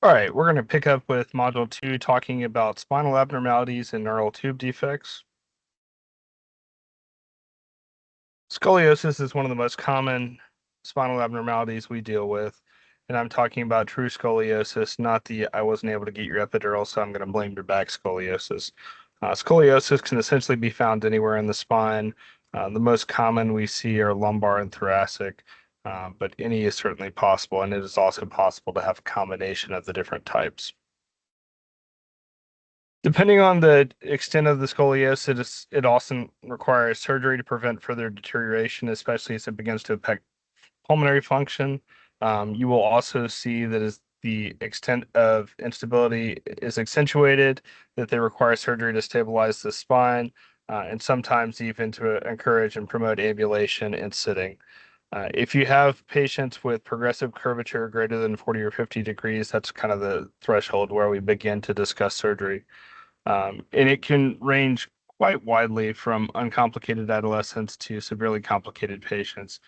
All right, we're going to pick up with Module 2 talking about spinal abnormalities and neural tube defects. Scoliosis is one of the most common spinal abnormalities we deal with, and I'm talking about true scoliosis, not the I wasn't able to get your epidural, so I'm going to blame your back scoliosis. Scoliosis can essentially be found anywhere in the spine. The most common we see are lumbar and thoracic, but any is certainly possible, and it is also possible to have a combination of the different types. Depending on the extent of the scoliosis, it often requires surgery to prevent further deterioration, especially as it begins to affect pulmonary function. You will also see that as the extent of instability is accentuated, that they require surgery to stabilize the spine, and sometimes even to encourage and promote ambulation and sitting. If you have patients with progressive curvature greater than 40 or 50 degrees, that's kind of the threshold where we begin to discuss surgery. And it can range quite widely from uncomplicated adolescents to severely complicated patients.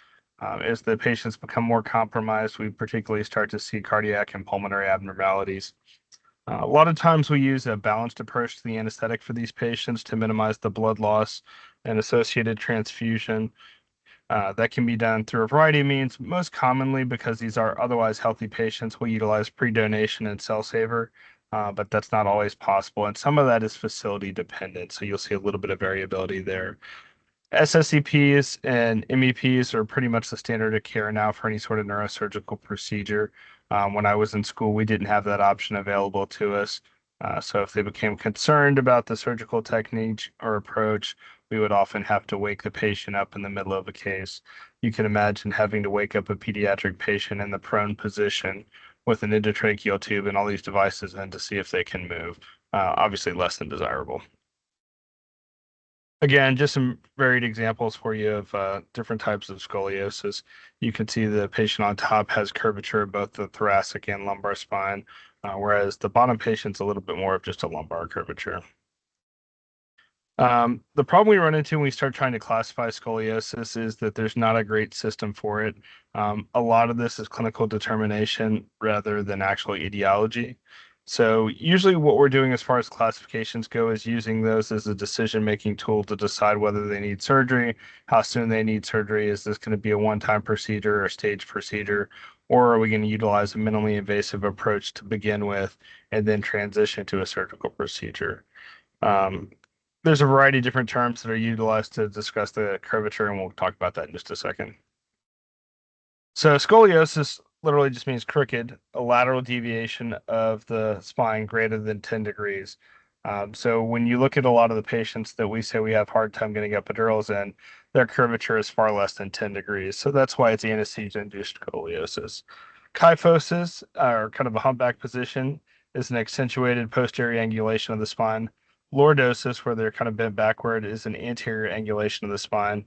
As the patients become more compromised, we particularly start to see cardiac and pulmonary abnormalities. A lot of times we use a balanced approach to the anesthetic for these patients to minimize the blood loss and associated transfusion. That can be done through a variety of means. Most commonly, because these are otherwise healthy patients, we utilize pre-donation and cell saver, but that's not always possible. And some of that is facility dependent. So you'll see a little bit of variability there. SSEPs and MEPs are pretty much the standard of care now for any sort of neurosurgical procedure. When I was in school, we didn't have that option available to us. So if they became concerned about the surgical technique or approach, we would often have to wake the patient up in the middle of a case. You can imagine having to wake up a pediatric patient in the prone position with an endotracheal tube and all these devices in to see if they can move. Obviously less than desirable. Again, just some varied examples for you of different types of scoliosis. You can see the patient on top has curvature of both the thoracic and lumbar spine, whereas the bottom patient's a little bit more of just a lumbar curvature. The problem we run into when we start trying to classify scoliosis is that there's not a great system for it. A lot of this is clinical determination rather than actual etiology. So usually what we're doing as far as classifications go is using those as a decision-making tool to decide whether they need surgery, how soon they need surgery. Is this going to be a one-time procedure or stage procedure, or are we going to utilize a minimally invasive approach to begin with and then transition to a surgical procedure? Um, there's a variety of different terms that are utilized to discuss the curvature, and we'll talk about that in just a second. So scoliosis literally just means crooked, a lateral deviation of the spine greater than 10 degrees. So when you look at a lot of the patients that we say we have hard time getting epidurals in, their curvature is far less than 10 degrees. So that's why it's anesthesia-induced scoliosis. Kyphosis, or kind of a humpback position, is an accentuated posterior angulation of the spine. Lordosis, where they're kind of bent backward, is an anterior angulation of the spine.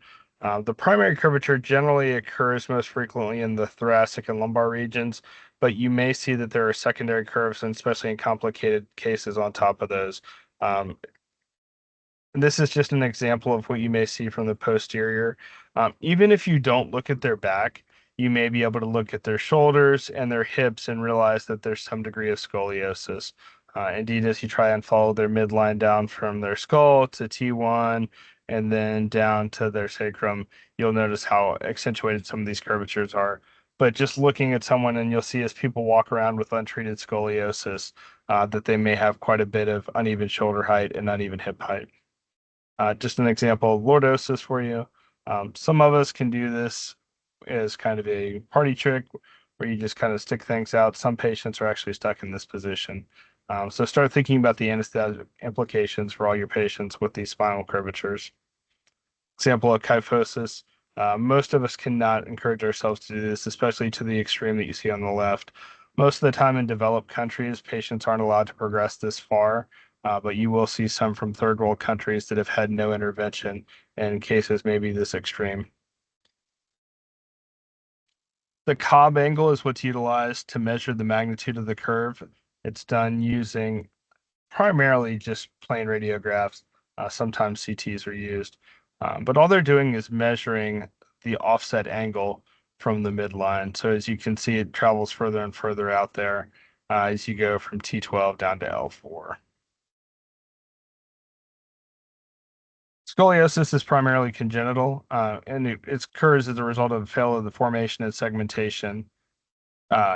The primary curvature generally occurs most frequently in the thoracic and lumbar regions, but you may see that there are secondary curves, and especially in complicated cases on top of those. Um, this is just an example of what you may see from the posterior. Even if you don't look at their back, you may be able to look at their shoulders and their hips and realize that there's some degree of scoliosis. Indeed, as you try and follow their midline down from their skull to T1 and then down to their sacrum, you'll notice how accentuated some of these curvatures are. But just looking at someone, and you'll see as people walk around with untreated scoliosis, that they may have quite a bit of uneven shoulder height and uneven hip height. Just an example of lordosis for you. Some of us can do this as kind of a party trick where you just kind of stick things out. Some patients are actually stuck in this position. So start thinking about the anesthetic implications for all your patients with these spinal curvatures. Example of kyphosis. Most of us cannot encourage ourselves to do this, especially to the extreme that you see on the left. Most of the time in developed countries, patients aren't allowed to progress this far, but you will see some from third world countries that have had no intervention and cases maybe this extreme. The Cobb angle is what's utilized to measure the magnitude of the curve. It's done using primarily just plain radiographs. Sometimes CTs are used. But all they're doing is measuring the offset angle from the midline. So as you can see, it travels further and further out there. as you go from T12 down to L4. Scoliosis is primarily congenital, and it occurs as a result of failure of the formation and segmentation.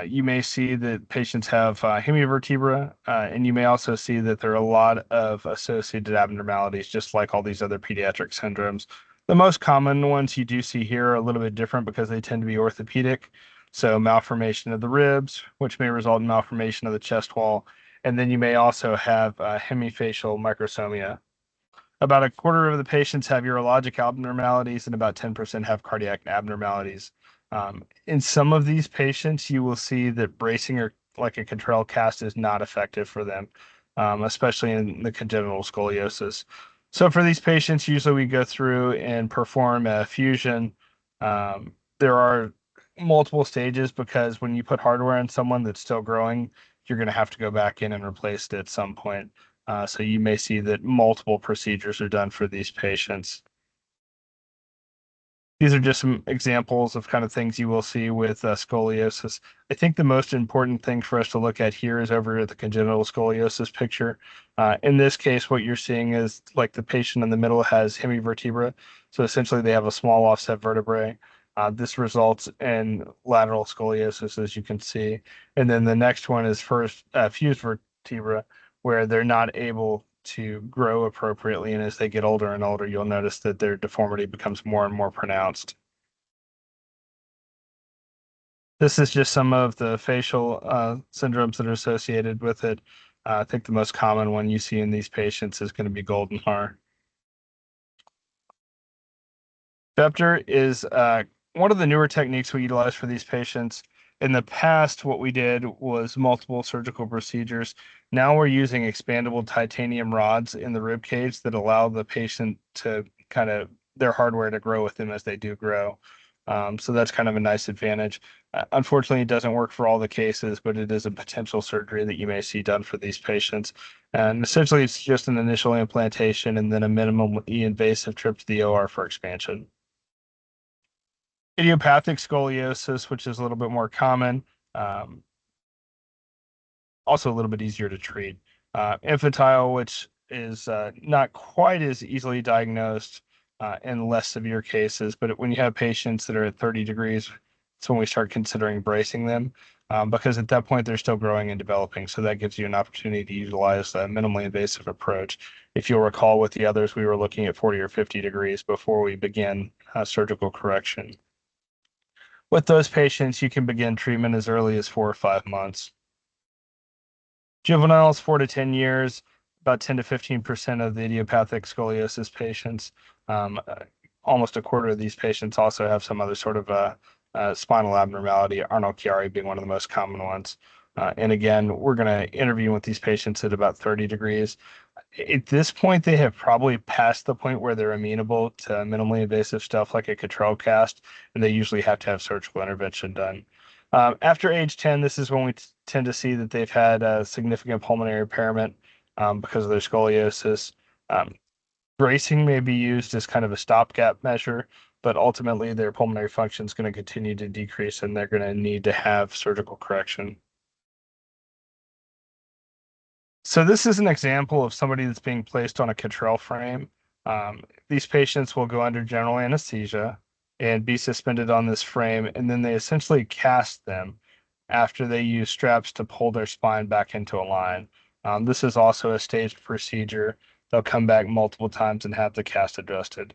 You may see that patients have hemivertebra, and you may also see that there are a lot of associated abnormalities, just like all these other pediatric syndromes. The most common ones you do see here are a little bit different because they tend to be orthopedic. So malformation of the ribs, which may result in malformation of the chest wall. And then you may also have hemifacial microsomia. About a quarter of the patients have urologic abnormalities, and about 10% have cardiac abnormalities. In some of these patients, you will see that bracing or like a Cottrell cast is not effective for them, especially in the congenital scoliosis. So for these patients, usually we go through and perform a fusion. There are multiple stages because when you put hardware on someone that's still growing, you're going to have to go back in and replace it at some point. So you may see that multiple procedures are done for these patients. These are just some examples of kind of things you will see with scoliosis. I think the most important thing for us to look at here is over at the congenital scoliosis picture. In this case, what you're seeing is like the patient in the middle has hemivertebra. So essentially they have a small offset vertebrae. This results in lateral scoliosis, as you can see. And then the next one is first fused vertebra, where they're not able to grow appropriately. And as they get older and older, you'll notice that their deformity becomes more and more pronounced. This is just some of the facial syndromes that are associated with it. I think the most common one you see in these patients is going to be golden hair. Vector is one of the newer techniques we utilize for these patients. In the past, what we did was multiple surgical procedures. Now we're using expandable titanium rods in the rib cage that allow the patient to kind of their hardware to grow with them as they do grow. So that's kind of a nice advantage. Unfortunately, it doesn't work for all the cases, but it is a potential surgery that you may see done for these patients. And essentially, it's just an initial implantation and then a minimally invasive trip to the OR for expansion. Idiopathic scoliosis, which is a little bit more common, um, also a little bit easier to treat. Infantile, which is not quite as easily diagnosed in less severe cases, but when you have patients that are at 30 degrees, it's when we start considering bracing them because at that point they're still growing and developing. So that gives you an opportunity to utilize a minimally invasive approach. If you'll recall with the others, we were looking at 40 or 50 degrees before we begin surgical correction. With those patients, you can begin treatment as early as 4 or 5 months. Juveniles, 4 to 10 years, about 10 to 15% of the idiopathic scoliosis patients. Almost a quarter of these patients also have some other sort of spinal abnormality, Arnold-Chiari being one of the most common ones. And again, we're going to intervene with these patients at about 30 degrees. At this point, they have probably passed the point where they're amenable to minimally invasive stuff like a Cottrell cast, and they usually have to have surgical intervention done. After age 10, this is when we tend to see that they've had a significant pulmonary impairment because of their scoliosis. Um, Bracing may be used as kind of a stopgap measure, but ultimately their pulmonary function is going to continue to decrease and they're going to need to have surgical correction. So this is an example of somebody that's being placed on a Cottrell frame. These patients will go under general anesthesia and be suspended on this frame, and then they essentially cast them after they use straps to pull their spine back into a line. This is also a staged procedure. They'll come back multiple times and have the cast adjusted.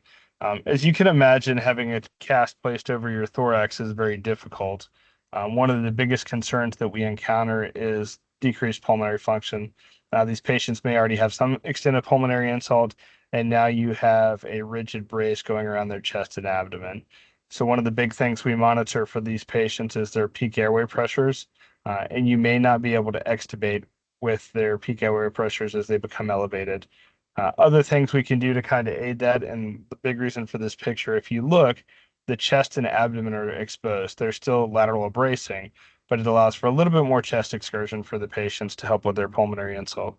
As you can imagine, having a cast placed over your thorax is very difficult. One of the biggest concerns that we encounter is decreased pulmonary function. These patients may already have some extent of pulmonary insult, and now you have a rigid brace going around their chest and abdomen. So one of the big things we monitor for these patients is their peak airway pressures, and you may not be able to extubate with their peak airway pressures as they become elevated. Other things we can do to kind of aid that, and the big reason for this picture, if you look, the chest and abdomen are exposed. There's still lateral bracing, but it allows for a little bit more chest excursion for the patients to help with their pulmonary insult.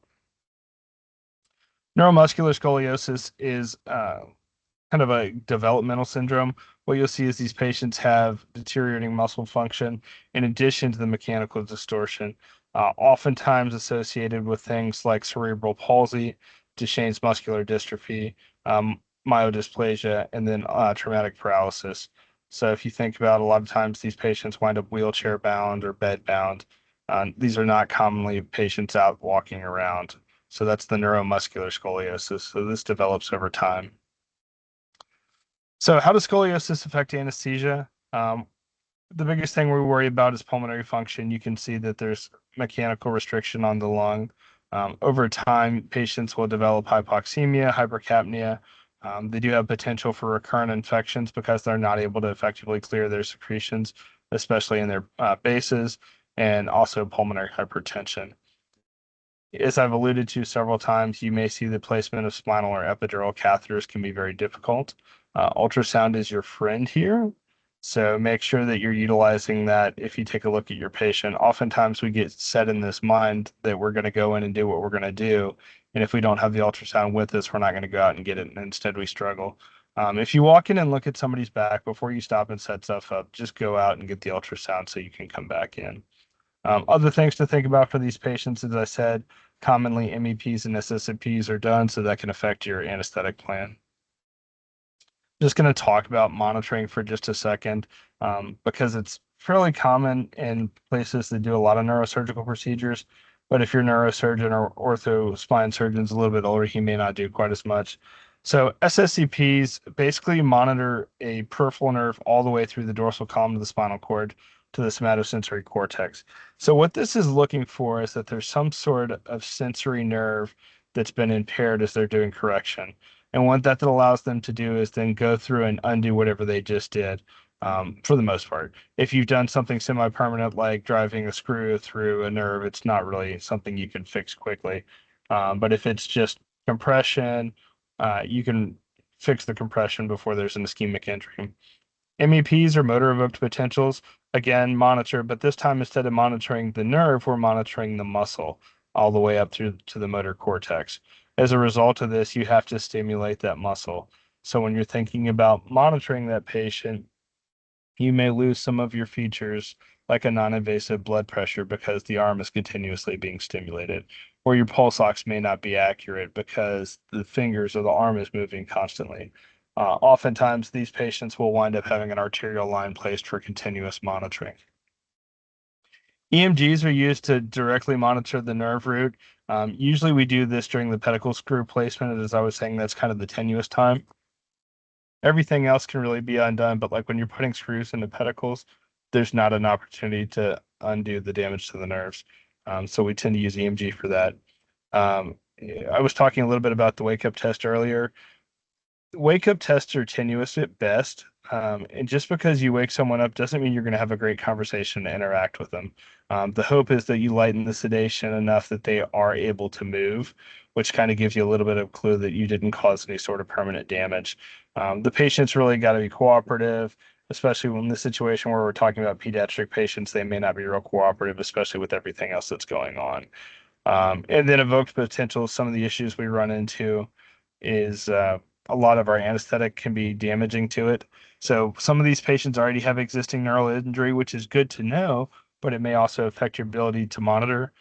Neuromuscular scoliosis is kind of a developmental syndrome. What you'll see is these patients have deteriorating muscle function in addition to the mechanical distortion. oftentimes associated with things like cerebral palsy, Duchenne's muscular dystrophy, myodysplasia, and then traumatic paralysis. So if you think about, a lot of times these patients wind up wheelchair bound or bed bound. These are not commonly patients out walking around. So that's the neuromuscular scoliosis. So this develops over time. So how does scoliosis affect anesthesia? The biggest thing we worry about is pulmonary function. You can see that there's mechanical restriction on the lung. Over time, patients will develop hypoxemia, hypercapnia. They do have potential for recurrent infections because they're not able to effectively clear their secretions, especially in their bases, and also pulmonary hypertension. As I've alluded to several times, you may see the placement of spinal or epidural catheters can be very difficult. Ultrasound is your friend here. So make sure that you're utilizing that if you take a look at your patient. Oftentimes we get set in this mind that we're going to go in and do what we're going to do. And if we don't have the ultrasound with us, we're not going to go out and get it. And instead we struggle. If you walk in and look at somebody's back before you stop and set stuff up, just go out and get the ultrasound so you can come back in. Other things to think about for these patients, as I said, commonly MEPs and SSPs are done, so that can affect your anesthetic plan. Just going to talk about monitoring for just a second, because it's fairly common in places that do a lot of neurosurgical procedures. But if your neurosurgeon or ortho spine surgeon's a little bit older, he may not do quite as much. So SSCPs basically monitor a peripheral nerve all the way through the dorsal column of the spinal cord to the somatosensory cortex. So what this is looking for is that there's some sort of sensory nerve that's been impaired as they're doing correction. And what that allows them to do is then go through and undo whatever they just did, for the most part. If you've done something semi-permanent like driving a screw through a nerve, it's not really something you can fix quickly. But if it's just compression, you can fix the compression before there's an ischemic injury. MEPs or motor evoked potentials, again, monitor, but this time instead of monitoring the nerve, we're monitoring the muscle all the way up through to the motor cortex. As a result of this, you have to stimulate that muscle. So when you're thinking about monitoring that patient, you may lose some of your features like a non-invasive blood pressure because the arm is continuously being stimulated, or your pulse ox may not be accurate because the fingers or the arm is moving constantly. Oftentimes, these patients will wind up having an arterial line placed for continuous monitoring. EMGs are used to directly monitor the nerve root. Usually we do this during the pedicle screw placement. As I was saying, that's kind of the tenuous time. Everything else can really be undone, but like when you're putting screws into pedicles, there's not an opportunity to undo the damage to the nerves. So we tend to use EMG for that. I was talking a little bit about the wake up test earlier. Wake up tests are tenuous at best. And just because you wake someone up doesn't mean you're going to have a great conversation and interact with them. The hope is that you lighten the sedation enough that they are able to move, which kind of gives you a little bit of clue that you didn't cause any sort of permanent damage. The patient's really got to be cooperative, especially when the situation where we're talking about pediatric patients, they may not be real cooperative, especially with everything else that's going on. And then evoked potential, some of the issues we run into is a lot of our anesthetic can be damaging to it. So some of these patients already have existing neural injury, which is good to know, but it may also affect your ability to monitor.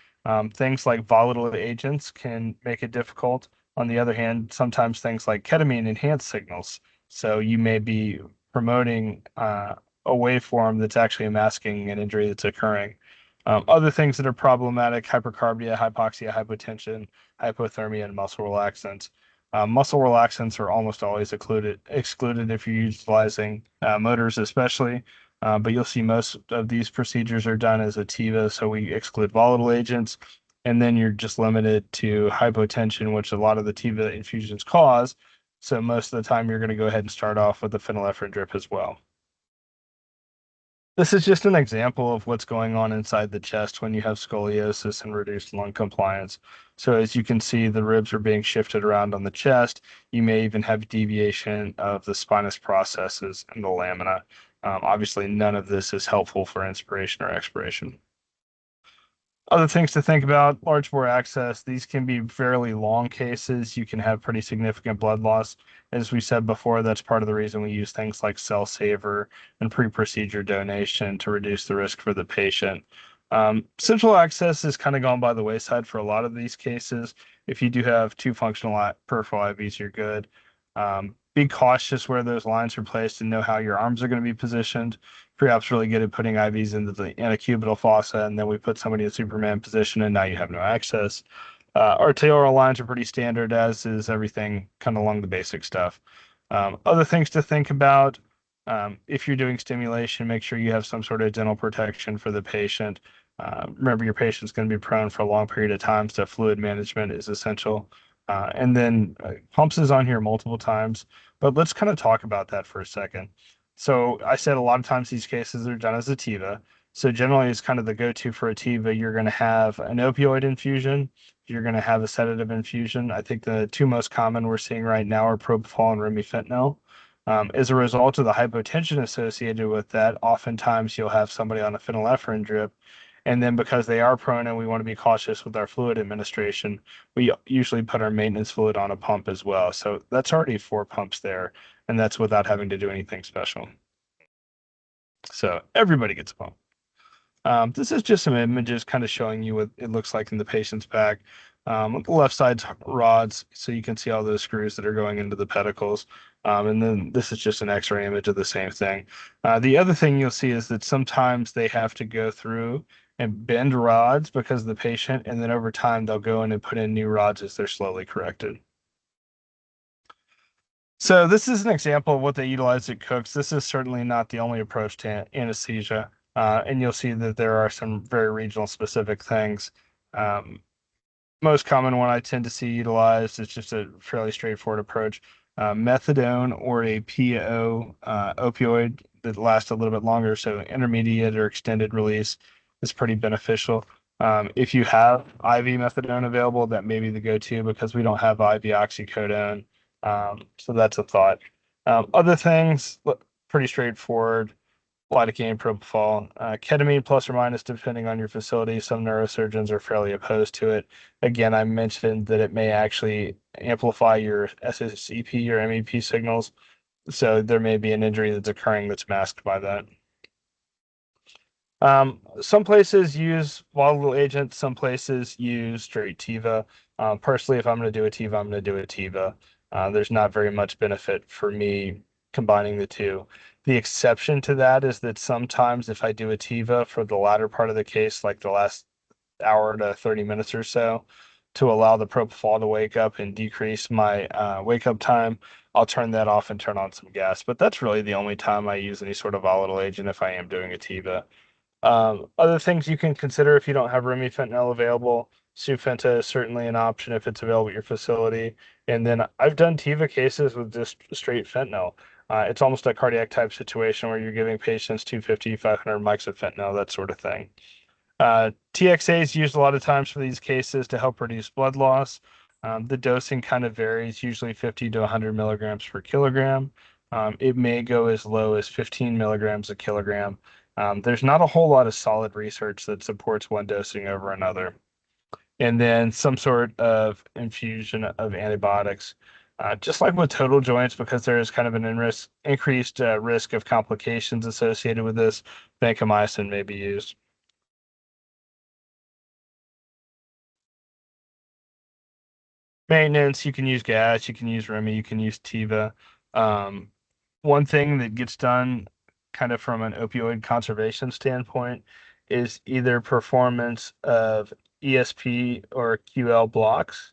Things like volatile agents can make it difficult. On the other hand, sometimes things like ketamine enhance signals. So you may be promoting a waveform that's actually masking an injury that's occurring. Other things that are problematic: hypercarbia, hypoxia, hypotension, hypothermia, and muscle relaxants. Muscle relaxants are almost always excluded if you're utilizing motors, especially. But you'll see most of these procedures are done as a TIVA, so we exclude volatile agents. And then you're just limited to hypotension, which a lot of the TIVA infusions cause. So most of the time, you're going to go ahead and start off with the phenylephrine drip as well. This is just an example of what's going on inside the chest when you have scoliosis and reduced lung compliance. So as you can see, the ribs are being shifted around on the chest. You may even have deviation of the spinous processes and the lamina. Obviously, none of this is helpful for inspiration or expiration. Other things to think about: large bore access. These can be fairly long cases. You can have pretty significant blood loss. As we said before, that's part of the reason we use things like cell saver and pre-procedure donation to reduce the risk for the patient. Central access is kind of gone by the wayside for a lot of these cases. If you do have two functional peripheral IVs, you're good. Be cautious where those lines are placed and know how your arms are going to be positioned. Pre-op's really good at putting IVs into the antecubital fossa, and then we put somebody in Superman position, and now you have no access. Arterial lines are pretty standard, as is everything kind of along the basic stuff. Other things to think about, if you're doing stimulation, make sure you have some sort of dental protection for the patient. Remember, your patient's going to be prone for a long period of time, so fluid management is essential. And then pumps is on here multiple times, but let's kind of talk about that for a second. So I said a lot of times these cases are done as a TIVA. So generally, it's kind of the go-to for a TIVA. You're going to have an opioid infusion. You're going to have a sedative infusion. I think the two most common we're seeing right now are propofol and remifentanil. As a result of the hypotension associated with that, oftentimes you'll have somebody on a phenylephrine drip. And then because they are prone and we want to be cautious with our fluid administration, we usually put our maintenance fluid on a pump as well. So that's already four pumps there, and that's without having to do anything special. So everybody gets a pump. This is just some images kind of showing you what it looks like in the patient's back. The left side's rods, so you can see all those screws that are going into the pedicles. And then this is just an X-ray image of the same thing. The other thing you'll see is that sometimes they have to go through and bend rods because of the patient, and then over time they'll go in and put in new rods as they're slowly corrected. So this is an example of what they utilize at Cooks. This is certainly not the only approach to anesthesia, and you'll see that there are some very regional specific things. Um, Most common one I tend to see utilized is just a fairly straightforward approach. Methadone or a PO opioid that lasts a little bit longer, so intermediate or extended release is pretty beneficial. If you have IV methadone available, that may be the go-to because we don't have IV oxycodone. So that's a thought. Other things, pretty straightforward. Lidocaine, propofol, ketamine plus or minus depending on your facility. Some neurosurgeons are fairly opposed to it. Again, I mentioned that it may actually amplify your SSEP or MEP signals, so there may be an injury that's occurring that's masked by that. Some places use volatile agents, some places use straight TIVA. Personally, if I'm going to do a TIVA, I'm going to do a TIVA. There's not very much benefit for me combining the two. The exception to that is that sometimes if I do a TIVA for the latter part of the case, like the last hour to 30 minutes or so, to allow the propofol to wake up and decrease my wake up time, I'll turn that off and turn on some gas. But that's really the only time I use any sort of volatile agent if I am doing a TIVA. Other things you can consider if you don't have remifentanil available, Sufenta is certainly an option if it's available at your facility. And then I've done TIVA cases with just straight fentanyl. It's almost a cardiac type situation where you're giving patients 250, 500 mics of fentanyl, that sort of thing. TXA is used a lot of times for these cases to help reduce blood loss. The dosing kind of varies, usually 50 to 100 milligrams per kilogram. It may go as low as 15 milligrams a kilogram. There's not a whole lot of solid research that supports one dosing over another. And then some sort of infusion of antibiotics. Just like with total joints, because there is kind of an increased risk of complications associated with this, vancomycin may be used. Maintenance, you can use gas, you can use Remy, you can use Tiva. Um, One thing that gets done kind of from an opioid conservation standpoint is either performance of ESP or QL blocks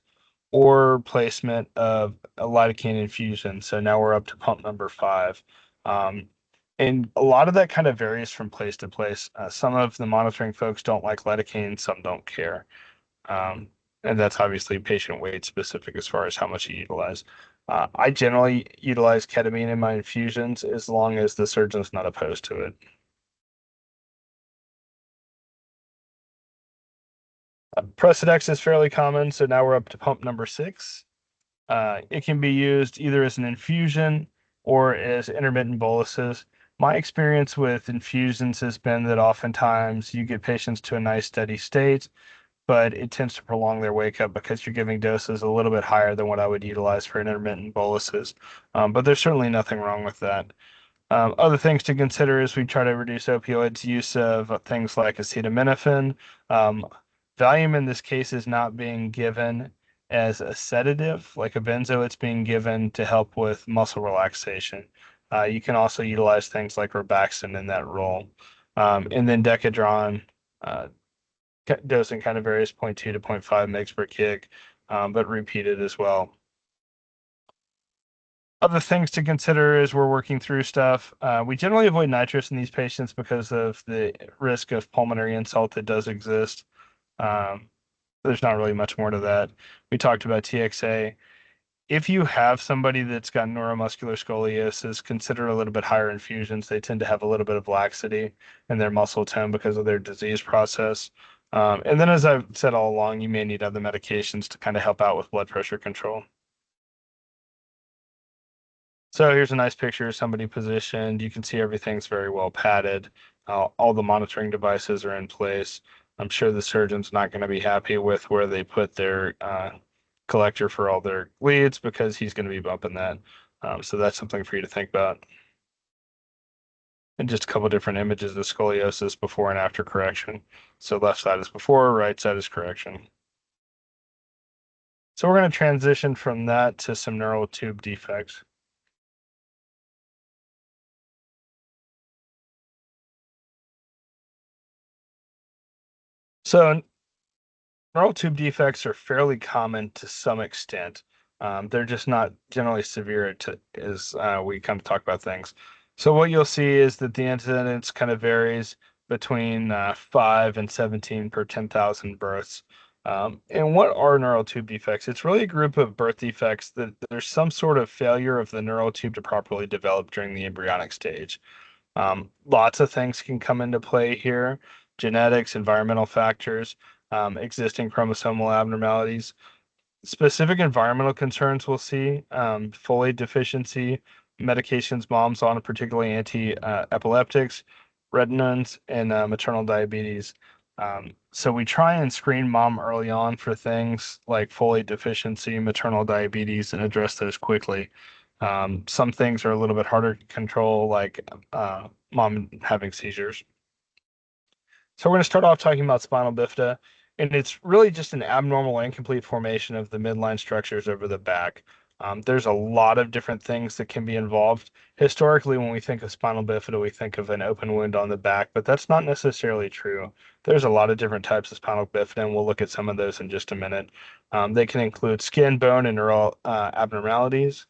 or placement of a lidocaine infusion. So now we're up to pump number 5. Um, and a lot of that kind of varies from place to place. Some of the monitoring folks don't like lidocaine, some don't care. Um, and that's obviously patient weight specific as far as how much you utilize. I generally utilize ketamine in my infusions as long as the surgeon's not opposed to it. Precedex is fairly common, so now we're up to pump number 6. It can be used either as an infusion or as intermittent boluses. My experience with infusions has been that oftentimes you get patients to a nice steady state, but it tends to prolong their wake up because you're giving doses a little bit higher than what I would utilize for intermittent boluses. But there's certainly nothing wrong with that. Other things to consider is we try to reduce opioids use of things like acetaminophen. Um, Valium in this case is not being given as a sedative, like a benzo, it's being given to help with muscle relaxation. You can also utilize things like Robaxin in that role. And then Decadron, uh, dosing kind of varies zero point 0.2 to zero point 0.5 mg per kg, but repeated as well. Other things to consider as we're working through stuff. We generally avoid nitrous in these patients because of the risk of pulmonary insult that does exist. Um, there's not really much more to that. We talked about TXA. If you have somebody that's got neuromuscular scoliosis, consider a little bit higher infusions. They tend to have a little bit of laxity in their muscle tone because of their disease process. And then, as I've said all along, you may need other medications to kind of help out with blood pressure control. So here's a nice picture of somebody positioned. You can see everything's very well padded. All the monitoring devices are in place. I'm sure the surgeon's not going to be happy with where they put their collector for all their leads because he's going to be bumping that. So that's something for you to think about. And just a couple different images of scoliosis before and after correction. So left side is before, right side is correction. So we're going to transition from that to some neural tube defects. So neural tube defects are fairly common to some extent. They're just not generally severe as we kind of talk about things. So what you'll see is that the incidence kind of varies between 5 and 17 per 10,000 births. And what are neural tube defects? It's really a group of birth defects that there's some sort of failure of the neural tube to properly develop during the embryonic stage. Lots of things can come into play here: genetics, environmental factors, existing chromosomal abnormalities. Specific environmental concerns we'll see: folate deficiency, medications moms on, particularly anti-epileptics, retinins, and maternal diabetes. So we try and screen mom early on for things like folate deficiency, maternal diabetes, and address those quickly. Some things are a little bit harder to control, like mom having seizures. So we're going to start off talking about spinal bifida, and it's really just an abnormal incomplete formation of the midline structures over the back. There's a lot of different things that can be involved. Historically, when we think of spinal bifida, we think of an open wound on the back, but that's not necessarily true. There's a lot of different types of spinal bifida, and we'll look at some of those in just a minute. They can include skin, bone, and neural abnormalities.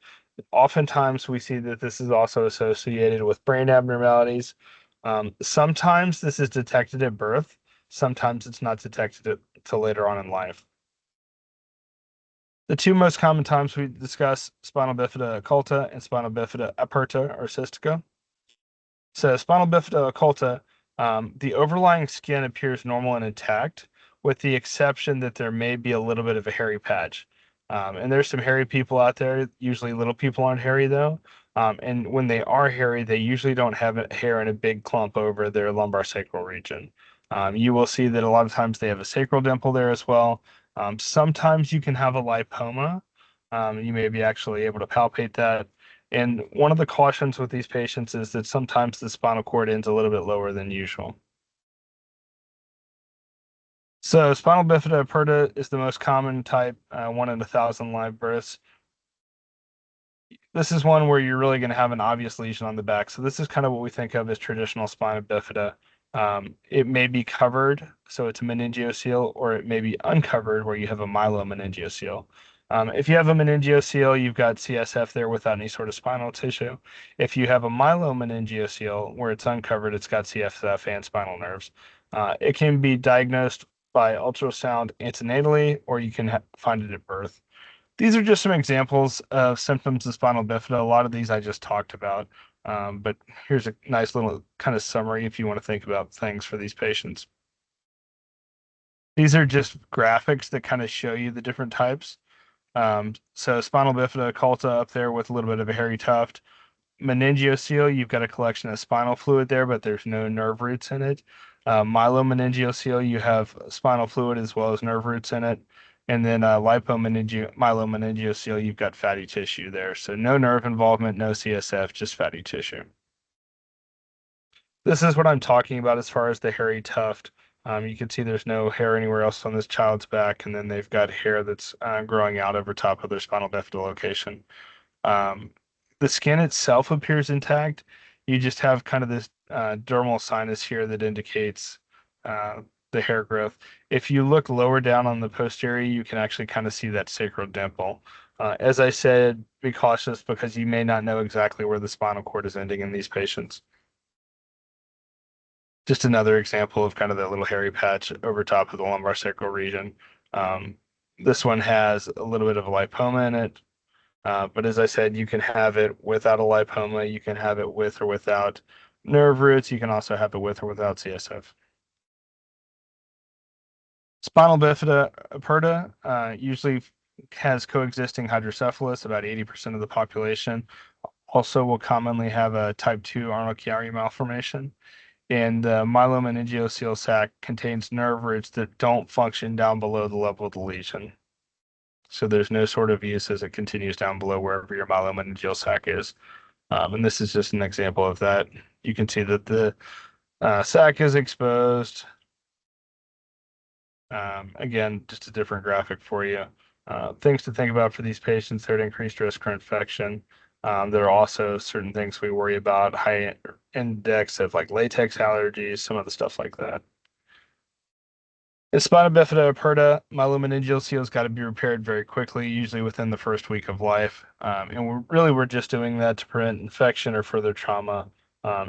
Oftentimes, we see that this is also associated with brain abnormalities. Sometimes this is detected at birth. Sometimes it's not detected until later on in life. The two most common times we discuss spinal bifida occulta and spinal bifida aperta or cystica. So spinal bifida occulta, the overlying skin appears normal and intact, with the exception that there may be a little bit of a hairy patch. And there's some hairy people out there. Usually little people aren't hairy though. And when they are hairy, they usually don't have hair in a big clump over their lumbar sacral region. You will see that a lot of times they have a sacral dimple there as well. Sometimes you can have a lipoma. You may be actually able to palpate that. And one of the cautions with these patients is that sometimes the spinal cord ends a little bit lower than usual. So spinal bifida aperta is the most common type, 1 in 1,000 live births. This is one where you're really going to have an obvious lesion on the back. So this is kind of what we think of as traditional spina bifida. It may be covered, so it's a meningeocele, or it may be uncovered, where you have a myelomeningeocele. If you have a meningeocele, you've got CSF there without any sort of spinal tissue. If you have a myelomeningeocele, where it's uncovered, it's got CSF and spinal nerves. It can be diagnosed by ultrasound antenatally, or you can find it at birth. These are just some examples of symptoms of spinal bifida. A lot of these I just talked about, but here's a nice little kind of summary if you want to think about things for these patients. These are just graphics that kind of show you the different types. So spinal bifida occulta up there with a little bit of a hairy tuft. Meningeocele, you've got a collection of spinal fluid there, but there's no nerve roots in it. Myelomeningeocele, you have spinal fluid as well as nerve roots in it. And then myelomeningeocele, you've got fatty tissue there. So no nerve involvement, no CSF, just fatty tissue. This is what I'm talking about as far as the hairy tuft. You can see there's no hair anywhere else on this child's back, and then they've got hair that's growing out over top of their spinal bifida location. Um, the skin itself appears intact. You just have kind of this dermal sinus here that indicates uh, the hair growth. If you look lower down on the posterior, you can actually kind of see that sacral dimple. As I said, be cautious because you may not know exactly where the spinal cord is ending in these patients. Just another example of kind of that little hairy patch over top of the lumbar sacral region. Um, this one has a little bit of a lipoma in it. But as I said, you can have it without a lipoma. You can have it with or without nerve roots. You can also have it with or without CSF. Spinal bifida aperta usually has coexisting hydrocephalus, about 80% of the population. Also will commonly have a type 2 Arnold-Chiari malformation. And the myelomeningeal sac contains nerve roots that don't function down below the level of the lesion. So there's no sort of use as it continues down below wherever your myelomeningeal sac is. And this is just an example of that. You can see that the sac is exposed. Again, just a different graphic for you. Things to think about for these patients, they're at increased risk for infection. There are also certain things we worry about, high index of like latex allergies, some of the stuff like that. In spina bifida aperta, myelomeningeal seal's got to be repaired very quickly, usually within the first week of life. And we're just doing that to prevent infection or further trauma.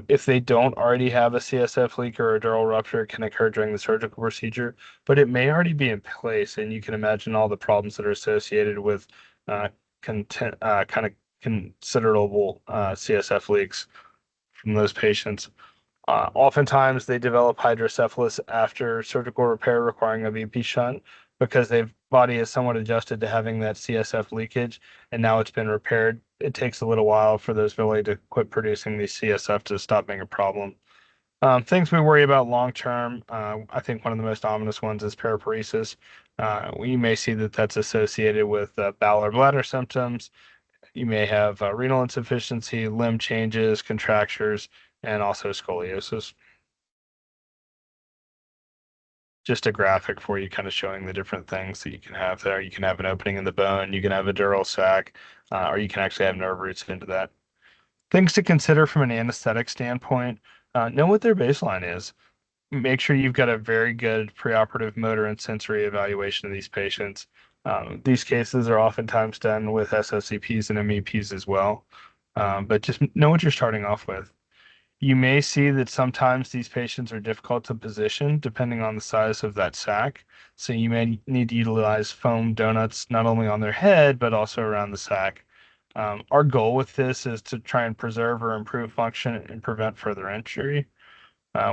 If they don't already have a CSF leak or a dural rupture, it can occur during the surgical procedure, but it may already be in place, and you can imagine all the problems that are associated with kind of considerable CSF leaks from those patients. Oftentimes, they develop hydrocephalus after surgical repair requiring a VP shunt because their body is somewhat adjusted to having that CSF leakage, and now it's been repaired. It takes a little while for those villi to quit producing the CSF to stop being a problem. Things we worry about long term, I think one of the most ominous ones is paraparesis. You may see that that's associated with bowel or bladder symptoms. You may have renal insufficiency, limb changes, contractures, and also scoliosis. Just a graphic for you, kind of showing the different things that you can have there. You can have an opening in the bone, you can have a dural sac, or you can actually have nerve roots into that. Things to consider from an anesthetic standpoint, know what their baseline is. Make sure you've got a very good preoperative motor and sensory evaluation of these patients. These cases are oftentimes done with SOCPs and MEPs as well, but just know what you're starting off with. You may see that sometimes these patients are difficult to position depending on the size of that sac. So you may need to utilize foam donuts not only on their head, but also around the sac. Our goal with this is to try and preserve or improve function and prevent further injury.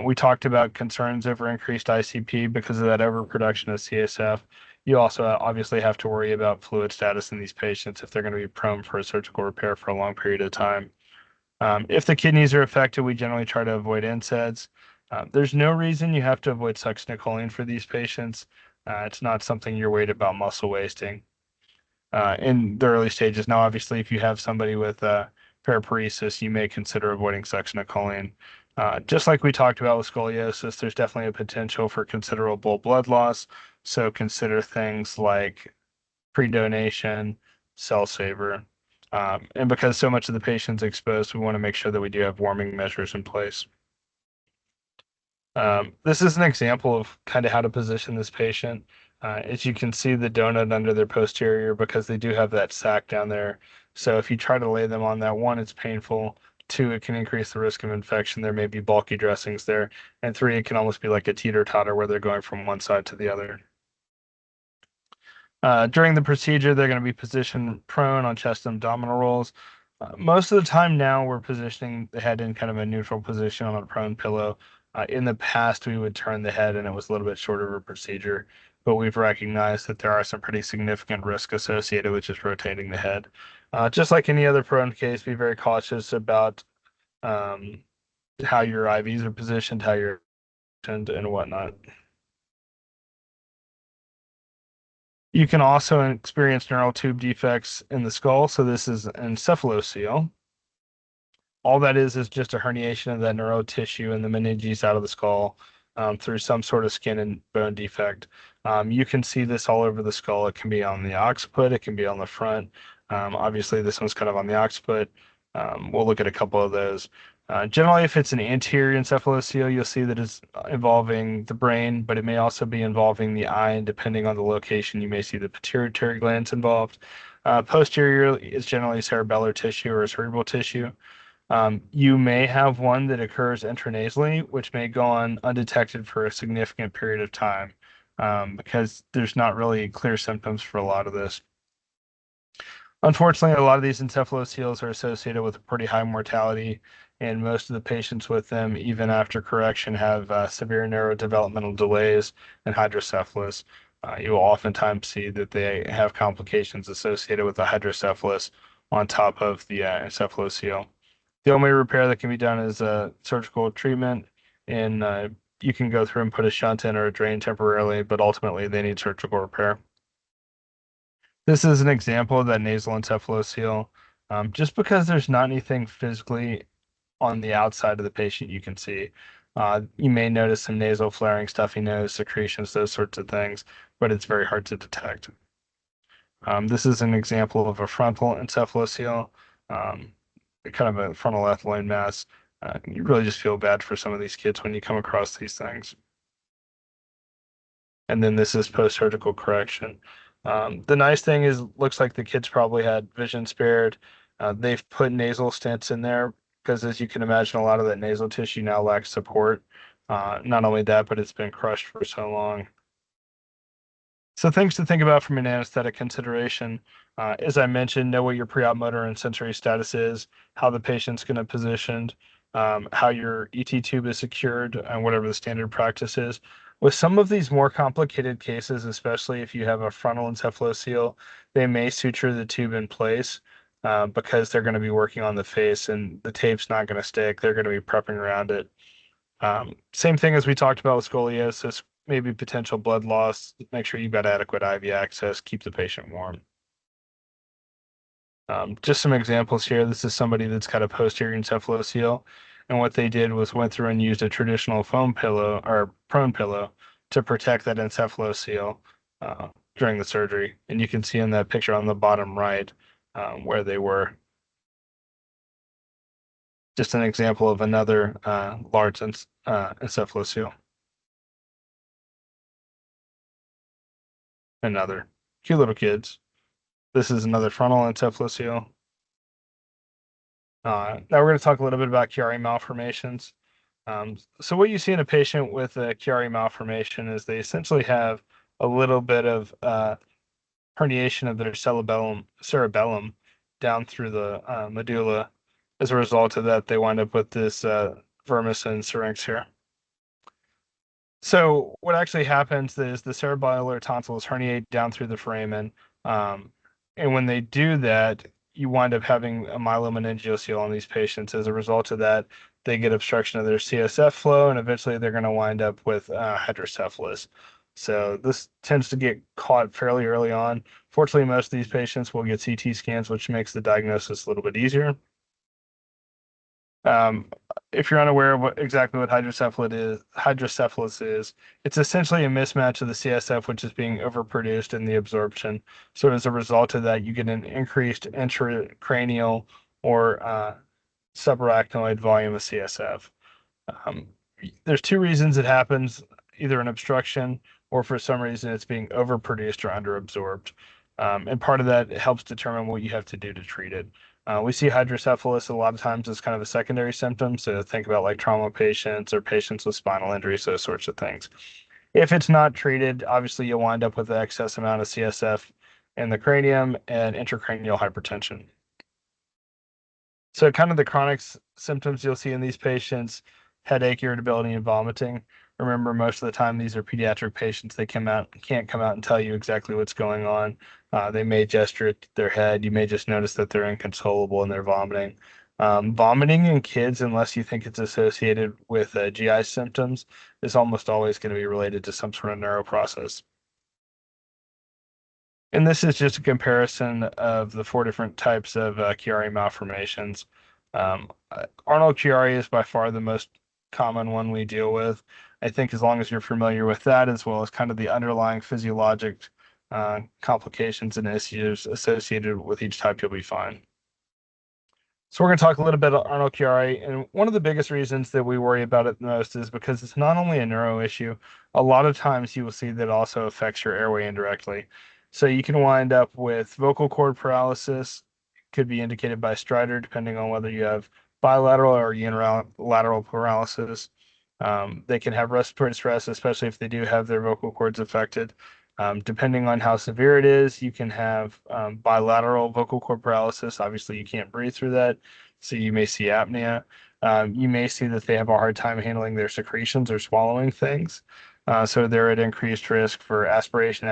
We talked about concerns over increased ICP because of that overproduction of CSF. You also obviously have to worry about fluid status in these patients if they're going to be prone for a surgical repair for a long period of time. If the kidneys are affected, we generally try to avoid NSAIDs. There's no reason you have to avoid succinylcholine for these patients. It's not something you're worried about muscle wasting in the early stages. Now, obviously, if you have somebody with paraparesis, you may consider avoiding succinylcholine. Just like we talked about with scoliosis, there's definitely a potential for considerable blood loss. So consider things like pre-donation, cell saver. And because so much of the patient's exposed, we want to make sure that we do have warming measures in place. This is an example of kind of how to position this patient. As you can see the donut under their posterior because they do have that sac down there. So if you try to lay them on that, one, it's painful. Two, it can increase the risk of infection. There may be bulky dressings there. And three, it can almost be like a teeter-totter where they're going from one side to the other. During the procedure, they're going to be positioned prone on chest and abdominal rolls. Most of the time now, we're positioning the head in kind of a neutral position on a prone pillow. In the past, we would turn the head and it was a little bit shorter of a procedure, but we've recognized that there are some pretty significant risks associated with just rotating the head. Just like any other prone case, be very cautious about um, how your IVs are positioned, how you're positioned, and whatnot. You can also experience neural tube defects in the skull. So this is encephalocele. All that is just a herniation of that neural tissue and the meninges out of the skull through some sort of skin and bone defect. You can see this all over the skull. It can be on the occiput, it can be on the front. Obviously, this one's kind of on the occiput. We'll look at a couple of those. Generally, if it's an anterior encephalocele, you'll see that it's involving the brain, but it may also be involving the eye, and depending on the location, you may see the pituitary glands involved. Posterior is generally cerebellar tissue or cerebral tissue. You may have one that occurs intranasally, which may go on undetected for a significant period of time because there's not really clear symptoms for a lot of this. Unfortunately, a lot of these encephaloceles are associated with a pretty high mortality, and most of the patients with them, even after correction, have severe neurodevelopmental delays and hydrocephalus. You will oftentimes see that they have complications associated with the hydrocephalus on top of the encephalocele. The only repair that can be done is surgical treatment, and you can go through and put a shunt in or a drain temporarily, but ultimately they need surgical repair. This is an example of that nasal encephalocele. Just because there's not anything physically on the outside of the patient you can see. You may notice some nasal flaring, stuffy nose, secretions, those sorts of things, but it's very hard to detect. This is an example of a frontal encephalocele. Kind of a frontal ethmoid mass. You really just feel bad for some of these kids when you come across these things. And then this is post-surgical correction. The nice thing is, looks like the kids probably had vision spared. They've put nasal stents in there because, as you can imagine, a lot of that nasal tissue now lacks support. Not only that, but it's been crushed for so long. So things to think about from an anesthetic consideration. As I mentioned, know what your pre-op motor and sensory status is, how the patient's going to positioned, how your ET tube is secured, and whatever the standard practice is. With some of these more complicated cases, especially if you have a frontal encephalocele, they may suture the tube in place because they're going to be working on the face and the tape's not going to stick. They're going to be prepping around it. Same thing as we talked about with scoliosis, maybe potential blood loss. Make sure you've got adequate IV access, keep the patient warm. Just some examples here. This is somebody that's got a posterior encephalocele, and what they did was went through and used a traditional foam pillow or prone pillow to protect that encephalocele during the surgery. And you can see in that picture on the bottom right where they were. Just an example of another large encephalocele. Another cute little kids. This is another frontal encephalocele. Now we're going to talk a little bit about Chiari malformations. So what you see in a patient with a Chiari malformation is they essentially have a little bit of herniation of their cerebellum down through the medulla. As a result of that, they wind up with this vermis and syrinx here. So what actually happens is the cerebellar tonsils herniate down through the foramen, and when they do that, you wind up having a myelomeningeal on these patients. As a result of that, they get obstruction of their CSF flow, and eventually they're going to wind up with hydrocephalus. So this tends to get caught fairly early on. Fortunately, most of these patients will get CT scans, which makes the diagnosis a little bit easier. Um, if you're unaware of exactly what hydrocephalus is, it's essentially a mismatch of the CSF, which is being overproduced in the absorption. So as a result of that, you get an increased intracranial or subarachnoid volume of CSF. Um, there's two reasons it happens, either an obstruction or for some reason it's being overproduced or underabsorbed. And part of that helps determine what you have to do to treat it. We see hydrocephalus a lot of times as kind of a secondary symptom. So think about like trauma patients or patients with spinal injuries, those sorts of things. If it's not treated, obviously you'll wind up with an excess amount of CSF in the cranium and intracranial hypertension. So kind of the chronic symptoms you'll see in these patients, headache, irritability, and vomiting. Remember, most of the time these are pediatric patients. They can't come out and tell you exactly what's going on. They may gesture at their head. You may just notice that they're inconsolable and they're vomiting. Vomiting in kids, unless you think it's associated with GI symptoms, is almost always going to be related to some sort of neuro process. And this is just a comparison of the four different types of Chiari malformations. Arnold Chiari is by far the most common one we deal with. I think as long as you're familiar with that, as well as kind of the underlying physiologic complications and issues associated with each type, you'll be fine. So we're going to talk a little bit about Arnold Chiari, and one of the biggest reasons that we worry about it the most is because it's not only a neuro issue. A lot of times you will see that it also affects your airway indirectly. So you can wind up with vocal cord paralysis, could be indicated by stridor, depending on whether you have bilateral or unilateral paralysis. They can have respiratory stress, especially if they do have their vocal cords affected. Depending on how severe it is, you can have bilateral vocal cord paralysis. Obviously, you can't breathe through that, so you may see apnea. You may see that they have a hard time handling their secretions or swallowing things. So they're at increased risk for aspiration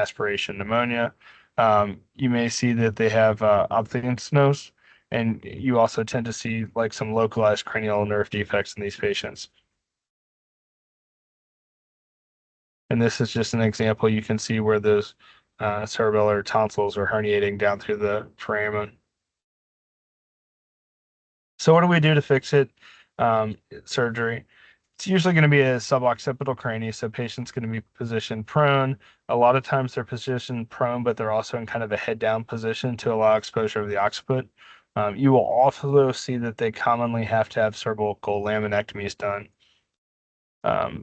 pneumonia. You may see that they have ophthalmos, and you also tend to see like some localized cranial nerve defects in these patients. And this is just an example. You can see where those cerebellar tonsils are herniating down through the foramen. So what do we do to fix it? Surgery. It's usually going to be a suboccipital cranium, so patient's going to be positioned prone. A lot of times they're positioned prone, but they're also in kind of a head down position to allow exposure of the occiput. You will also see that they commonly have to have cervical laminectomies done.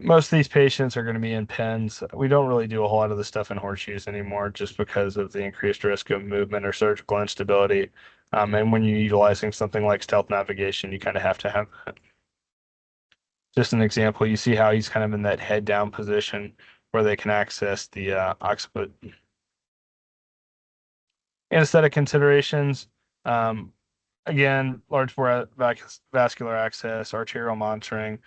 Most of these patients are going to be in pens. We don't really do a whole lot of the stuff in horseshoes anymore just because of the increased risk of movement or surgical instability. And when you're utilizing something like stealth navigation, you kind of have to have that. Just an example, you see how he's kind of in that head down position where they can access the occiput. Anesthetic considerations. Um, Again, large bore vascular access, arterial monitoring.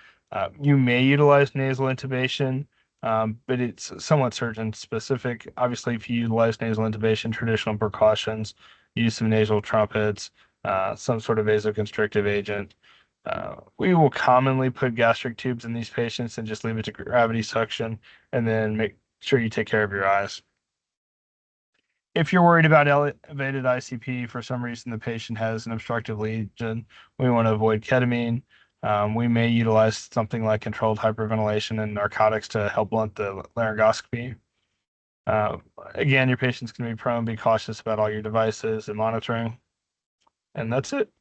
You may utilize nasal intubation, but it's somewhat surgeon specific. Obviously, if you utilize nasal intubation, traditional precautions, use some nasal trumpets, some sort of vasoconstrictive agent. We will commonly put gastric tubes in these patients and just leave it to gravity suction, and then make sure you take care of your eyes. If you're worried about elevated ICP for some reason, the patient has an obstructive lesion, we want to avoid ketamine. We may utilize something like controlled hyperventilation and narcotics to help blunt the laryngoscopy. Uh, Again, your patient's going to be prone. Be cautious about all your devices and monitoring. And that's it.